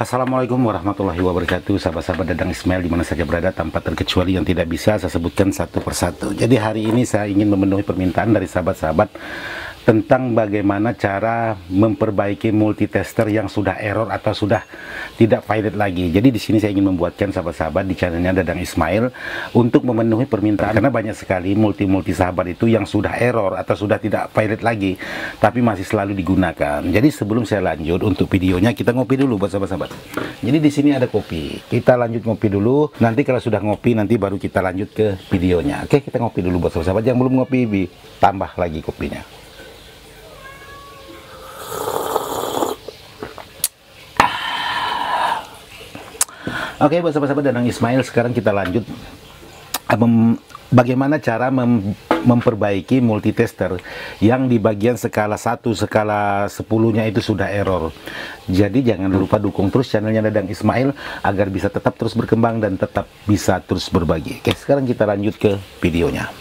Assalamualaikum warahmatullahi wabarakatuh, sahabat-sahabat Dadang Ismail dimana saja berada, tanpa terkecuali yang tidak bisa saya sebutkan satu persatu. Jadi hari ini saya ingin memenuhi permintaan dari sahabat-sahabat tentang bagaimana cara memperbaiki multitester yang sudah error atau sudah tidak valid lagi. Jadi di sini saya ingin membuatkan sahabat-sahabat di channelnya Dadang Ismail untuk memenuhi permintaan, karena banyak sekali multi sahabat itu yang sudah error atau sudah tidak valid lagi tapi masih selalu digunakan. Jadi sebelum saya lanjut untuk videonya, kita ngopi dulu buat sahabat-sahabat. Jadi di sini ada kopi. Kita lanjut ngopi dulu. Nanti kalau sudah ngopi nanti baru kita lanjut ke videonya. Oke, kita ngopi dulu buat sahabat-sahabat. Yang belum ngopi, tambah lagi kopinya. Oke, buat sahabat-sahabat Dadang Ismail, sekarang kita lanjut bagaimana cara memperbaiki multitester yang di bagian skala 1, skala 10-nya itu sudah error. Jadi jangan lupa dukung terus channelnya Dadang Ismail agar bisa tetap terus berkembang dan tetap bisa terus berbagi. Oke, sekarang kita lanjut ke videonya.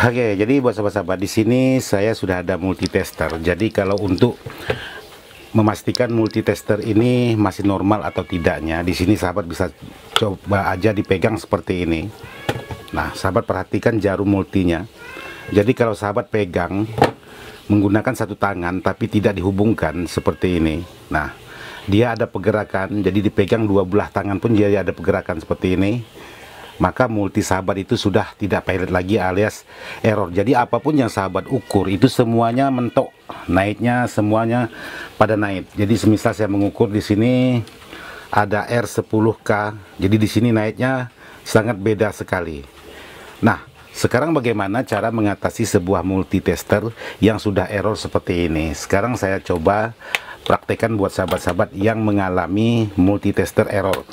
Oke, jadi buat sahabat-sahabat, di sini saya sudah ada multitester. Jadi kalau untuk memastikan multitester ini masih normal atau tidaknya, di sini sahabat bisa coba aja dipegang seperti ini. Nah, sahabat perhatikan jarum multinya. Jadi kalau sahabat pegang menggunakan satu tangan tapi tidak dihubungkan seperti ini, nah dia ada pergerakan. Jadi dipegang dua belah tangan pun dia ada pergerakan seperti ini, maka multi sahabat itu sudah tidak valid lagi alias error. Jadi apapun yang sahabat ukur itu semuanya mentok, naiknya semuanya pada naik. Jadi semisal saya mengukur di sini ada R10K, jadi di sini naiknya sangat beda sekali. Nah, sekarang bagaimana cara mengatasi sebuah multitester yang sudah error seperti ini? Sekarang saya coba praktekkan buat sahabat-sahabat yang mengalami multitester error.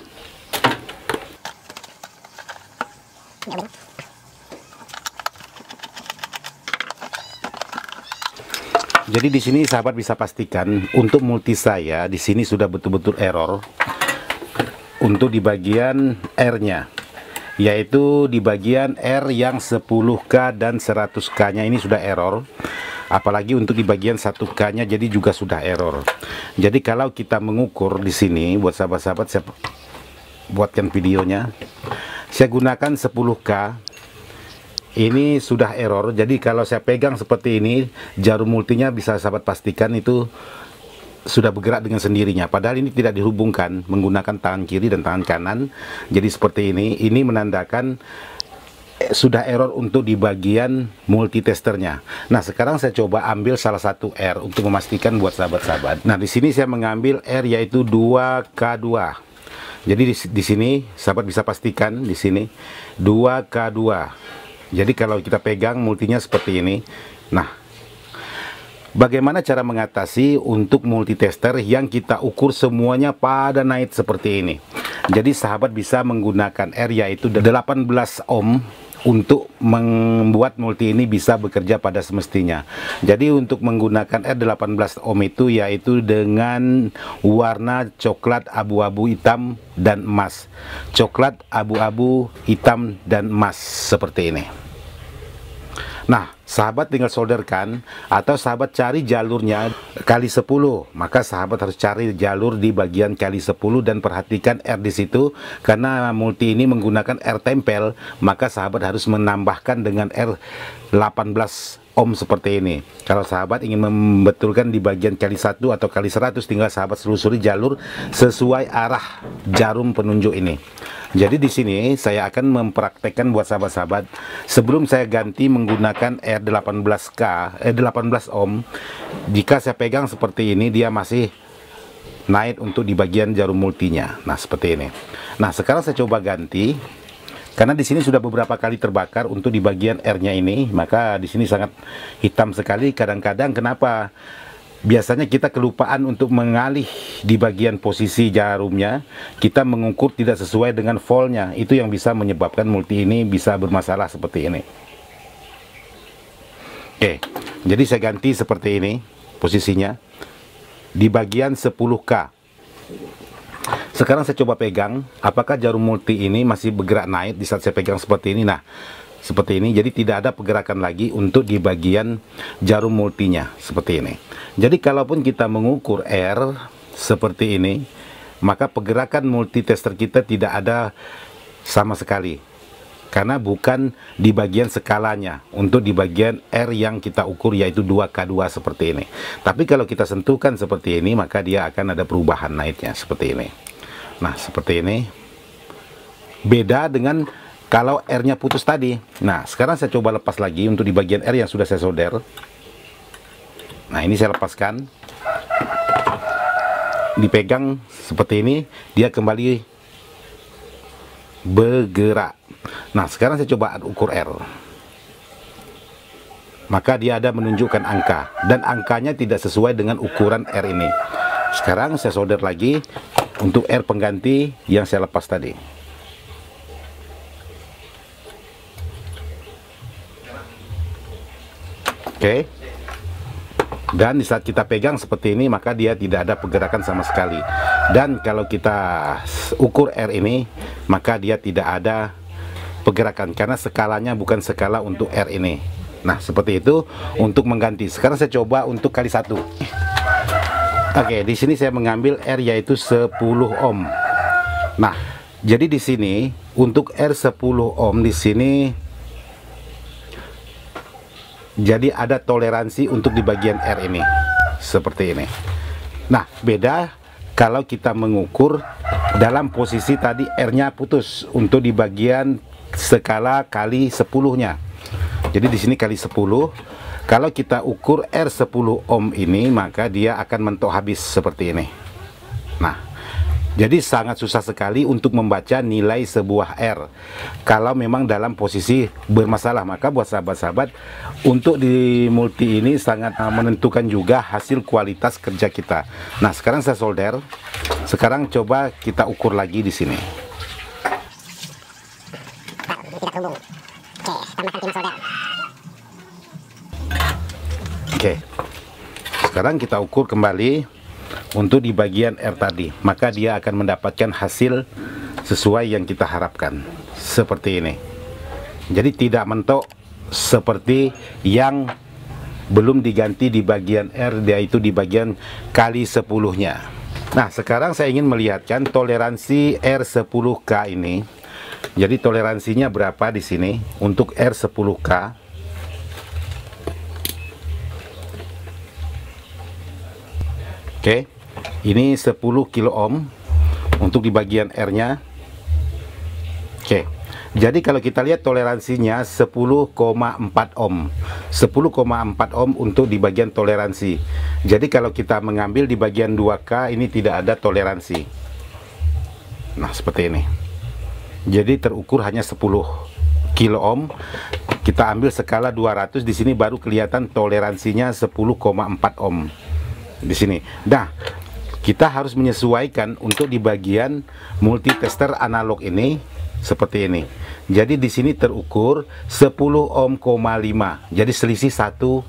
Jadi di sini sahabat bisa pastikan untuk multi saya di sini sudah betul-betul error. Untuk di bagian R-nya, yaitu di bagian R yang 10K dan 100K-nya ini sudah error. Apalagi untuk di bagian 1K-nya jadi juga sudah error. Jadi kalau kita mengukur di sini buat sahabat-sahabat, saya buatkan videonya. Saya gunakan 10K. Ini sudah error. Jadi kalau saya pegang seperti ini, jarum multinya bisa sahabat pastikan itu sudah bergerak dengan sendirinya. Padahal ini tidak dihubungkan menggunakan tangan kiri dan tangan kanan. Jadi seperti ini menandakan sudah error untuk di bagian multitesternya. Nah, sekarang saya coba ambil salah satu R untuk memastikan buat sahabat-sahabat. Nah, di sini saya mengambil R yaitu 2K2. Jadi di sini sahabat bisa pastikan di sini 2K2. Jadi kalau kita pegang multinya seperti ini. Nah, bagaimana cara mengatasi untuk multitester yang kita ukur semuanya pada naik seperti ini? Jadi sahabat bisa menggunakan R yaitu 18 ohm untuk membuat multi ini bisa bekerja pada semestinya. Jadi untuk menggunakan R18 ohm itu yaitu dengan warna coklat, abu-abu, hitam, dan emas. Coklat, abu-abu, hitam, dan emas seperti ini. Nah, sahabat tinggal solderkan atau sahabat cari jalurnya kali 10. Maka sahabat harus cari jalur di bagian kali 10 dan perhatikan R di situ, karena multi ini menggunakan R tempel, maka sahabat harus menambahkan dengan R 18 ohm seperti ini. Kalau sahabat ingin membetulkan di bagian kali 1 atau kali 100, tinggal sahabat selusuri jalur sesuai arah jarum penunjuk ini. Jadi di sini saya akan mempraktekkan buat sahabat-sahabat sebelum saya ganti menggunakan R18K, R18 ohm. Jika saya pegang seperti ini, dia masih naik untuk di bagian jarum multinya. Nah, seperti ini. Nah, sekarang saya coba ganti. Karena di sini sudah beberapa kali terbakar untuk di bagian R-nya ini, maka di sini sangat hitam sekali. Kadang-kadang kenapa? Biasanya kita kelupaan untuk mengalih di bagian posisi jarumnya, kita mengukur tidak sesuai dengan voltnya. Itu yang bisa menyebabkan multi ini bisa bermasalah seperti ini. Oke, jadi saya ganti seperti ini posisinya di bagian 10K. Sekarang saya coba pegang, apakah jarum multi ini masih bergerak naik di saat saya pegang seperti ini. Nah, seperti ini, jadi tidak ada pergerakan lagi untuk di bagian jarum multinya seperti ini. Jadi kalaupun kita mengukur R seperti ini, maka pergerakan multitester kita tidak ada sama sekali, karena bukan di bagian skalanya untuk di bagian R yang kita ukur, yaitu 2K2 seperti ini. Tapi kalau kita sentuhkan seperti ini, maka dia akan ada perubahan naiknya seperti ini. Nah, seperti ini. Beda dengan kalau R-nya putus tadi. Nah, sekarang saya coba lepas lagi untuk di bagian R yang sudah saya solder. Nah, ini saya lepaskan. Dipegang seperti ini, dia kembali bergerak. Nah, sekarang saya coba ukur R. Maka dia ada menunjukkan angka, dan angkanya tidak sesuai dengan ukuran R ini. Sekarang saya solder lagi untuk R pengganti yang saya lepas tadi. Oke. Dan di saat kita pegang seperti ini, maka dia tidak ada pergerakan sama sekali. Dan kalau kita ukur R ini, maka dia tidak ada pergerakan, karena skalanya bukan skala untuk R ini. Nah, seperti itu untuk mengganti. Sekarang saya coba untuk kali 1. Oke, di sini saya mengambil R yaitu 10 ohm. Nah, jadi di sini untuk R 10 ohm di sini, jadi ada toleransi untuk di bagian R ini seperti ini. Nah, beda kalau kita mengukur dalam posisi tadi R-nya putus untuk di bagian skala kali 10-nya. Jadi di sini kali 10. Kalau kita ukur R 10 ohm ini, maka dia akan mentok habis seperti ini. Nah, jadi sangat susah sekali untuk membaca nilai sebuah R kalau memang dalam posisi bermasalah. Maka buat sahabat-sahabat, untuk di multi ini sangat menentukan juga hasil kualitas kerja kita. Nah, sekarang saya solder. Sekarang coba kita ukur lagi di sini. Oke, sekarang kita ukur kembali untuk di bagian R tadi, maka dia akan mendapatkan hasil sesuai yang kita harapkan seperti ini. Jadi tidak mentok seperti yang belum diganti di bagian R, yaitu di bagian kali 10-nya. Nah, sekarang saya ingin melihatkan toleransi R10K ini. Jadi toleransinya berapa di sini untuk R10K? Oke, ini 10 kilo ohm untuk di bagian R-nya. Oke, jadi kalau kita lihat toleransinya 10,4 ohm. 10,4 ohm untuk di bagian toleransi. Jadi kalau kita mengambil di bagian 2K ini tidak ada toleransi. Nah, seperti ini. Jadi terukur hanya 10 kilo ohm. Kita ambil skala 200, di sini baru kelihatan toleransinya 10,4 ohm. Di sini. Nah, kita harus menyesuaikan untuk di bagian multitester analog ini seperti ini. Jadi di sini terukur 10 ohm,5. Jadi selisih 1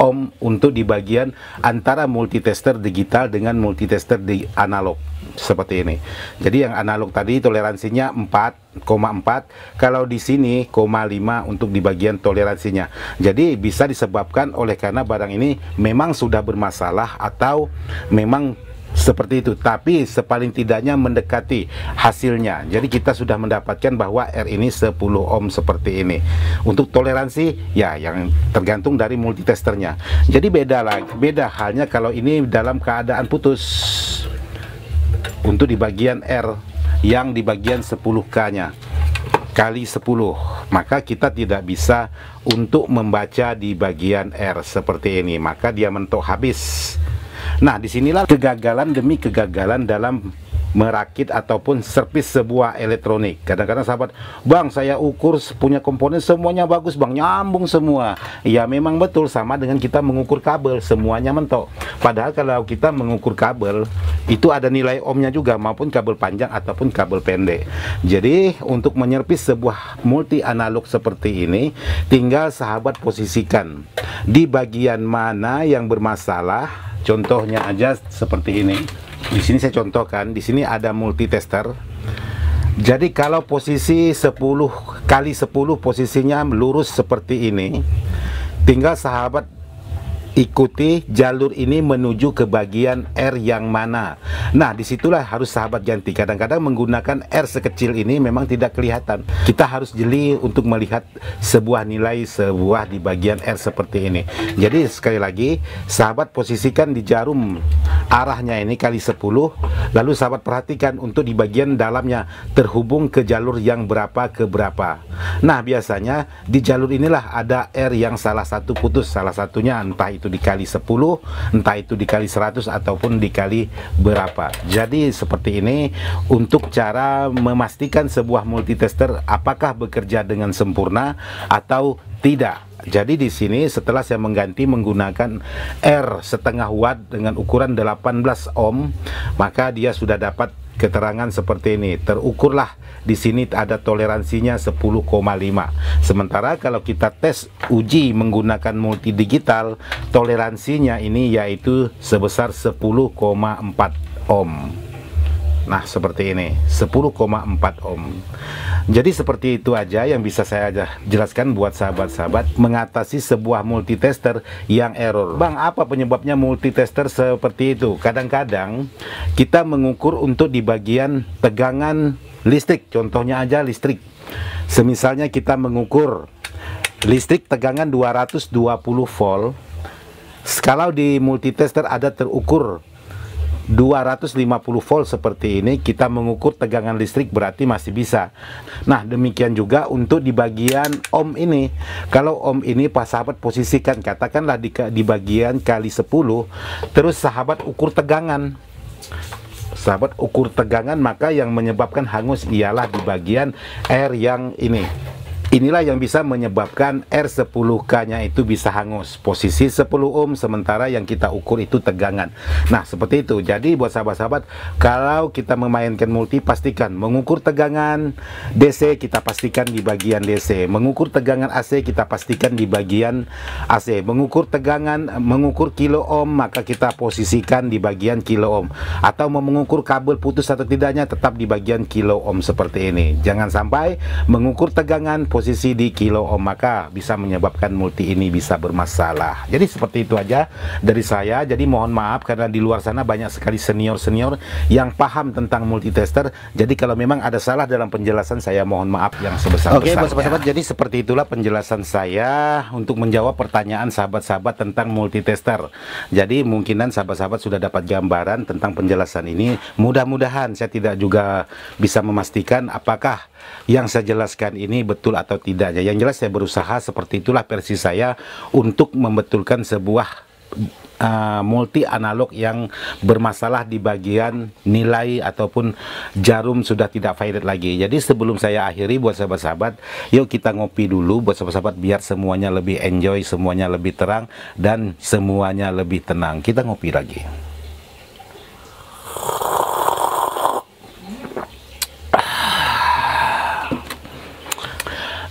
ohm untuk di bagian antara multitester digital dengan multitester di analog seperti ini. Jadi yang analog tadi toleransinya 4,4, kalau di sini 0,5 untuk di bagian toleransinya. Jadi bisa disebabkan oleh karena barang ini memang sudah bermasalah atau memang seperti itu, tapi sepaling tidaknya mendekati hasilnya. Jadi kita sudah mendapatkan bahwa R ini 10 ohm seperti ini. Untuk toleransi ya yang tergantung dari multitesternya. Jadi beda halnya kalau ini dalam keadaan putus. Untuk di bagian R yang di bagian 10K-nya kali 10, maka kita tidak bisa untuk membaca di bagian R seperti ini, maka dia mentok habis. Nah, disinilah kegagalan demi kegagalan dalam merakit ataupun servis sebuah elektronik. Kadang-kadang sahabat, bang saya ukur punya komponen semuanya bagus bang, nyambung semua. Ya memang betul, sama dengan kita mengukur kabel, semuanya mentok. Padahal kalau kita mengukur kabel itu ada nilai ohmnya juga, maupun kabel panjang ataupun kabel pendek. Jadi untuk menyervis sebuah multi analog seperti ini, tinggal sahabat posisikan di bagian mana yang bermasalah. Contohnya aja seperti ini. Di sini saya contohkan, di sini ada multitester. Jadi kalau posisi 10 kali 10 posisinya lurus seperti ini, tinggal sahabat ikuti jalur ini menuju ke bagian R yang mana. Nah, disitulah harus sahabat ganti. Kadang-kadang menggunakan R sekecil ini memang tidak kelihatan. Kita harus jeli untuk melihat sebuah nilai sebuah di bagian R seperti ini. Jadi sekali lagi, sahabat posisikan di jarum arahnya ini kali 10, lalu sahabat perhatikan untuk di bagian dalamnya terhubung ke jalur yang berapa ke berapa. Nah, biasanya di jalur inilah ada R yang salah satu putus, salah satunya entah itu dikali 10, entah itu dikali 100 ataupun dikali berapa. Jadi seperti ini untuk cara memastikan sebuah multitester apakah bekerja dengan sempurna atau tidak. Jadi di sini setelah saya mengganti menggunakan R setengah watt dengan ukuran 18 ohm, maka dia sudah dapat keterangan seperti ini. Terukurlah di sini ada toleransinya 10,5. Sementara kalau kita tes uji menggunakan multi digital, toleransinya ini yaitu sebesar 10,4 ohm. Nah, seperti ini, 10,4 ohm. Jadi seperti itu aja yang bisa saya jelaskan buat sahabat-sahabat mengatasi sebuah multitester yang error. Bang, apa penyebabnya multitester seperti itu? Kadang-kadang kita mengukur untuk di bagian tegangan listrik. Contohnya aja listrik. Semisalnya kita mengukur listrik tegangan 220 volt. Kalau di multitester ada terukur 250 volt seperti ini, kita mengukur tegangan listrik berarti masih bisa. Nah, demikian juga untuk di bagian ohm ini. Kalau ohm ini pas sahabat posisikan katakanlah di bagian kali 10, terus sahabat ukur tegangan. Sahabat ukur tegangan, maka yang menyebabkan hangus ialah di bagian R yang ini. Inilah yang bisa menyebabkan R10K nya itu bisa hangus. Posisi 10 ohm sementara yang kita ukur itu tegangan. Nah, seperti itu. Jadi buat sahabat-sahabat, kalau kita memainkan multi, pastikan mengukur tegangan DC, kita pastikan di bagian DC. Mengukur tegangan AC, kita pastikan di bagian AC. Mengukur tegangan, mengukur kilo ohm, maka kita posisikan di bagian kilo ohm. Atau mengukur kabel putus atau tidaknya, tetap di bagian kilo ohm seperti ini. Jangan sampai mengukur tegangan posisi di kilo ohm, maka bisa menyebabkan multi ini bisa bermasalah. Jadi seperti itu aja dari saya. Jadi mohon maaf karena di luar sana banyak sekali senior-senior yang paham tentang multitester. Jadi kalau memang ada salah dalam penjelasan, saya mohon maaf yang sebesar-besarnya. Oke, sahabat-sahabat, jadi seperti itulah penjelasan saya untuk menjawab pertanyaan sahabat-sahabat tentang multitester. Jadi mungkinan sahabat-sahabat sudah dapat gambaran tentang penjelasan ini. Mudah-mudahan saya tidak juga bisa memastikan apakah yang saya jelaskan ini betul atau tidaknya. Yang jelas saya berusaha, seperti itulah versi saya untuk membetulkan sebuah multi analog yang bermasalah di bagian nilai ataupun jarum sudah tidak valid lagi. Jadi sebelum saya akhiri, buat sahabat-sahabat, yuk kita ngopi dulu buat sahabat-sahabat biar semuanya lebih enjoy, semuanya lebih terang dan semuanya lebih tenang. Kita ngopi lagi.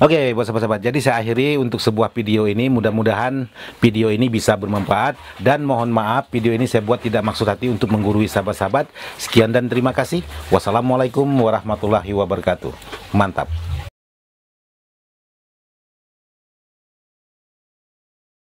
Oke, buat sahabat-sahabat, jadi saya akhiri untuk sebuah video ini. Mudah-mudahan video ini bisa bermanfaat, dan mohon maaf video ini saya buat tidak maksud hati untuk menggurui sahabat-sahabat. Sekian dan terima kasih. Wassalamualaikum warahmatullahi wabarakatuh. Mantap.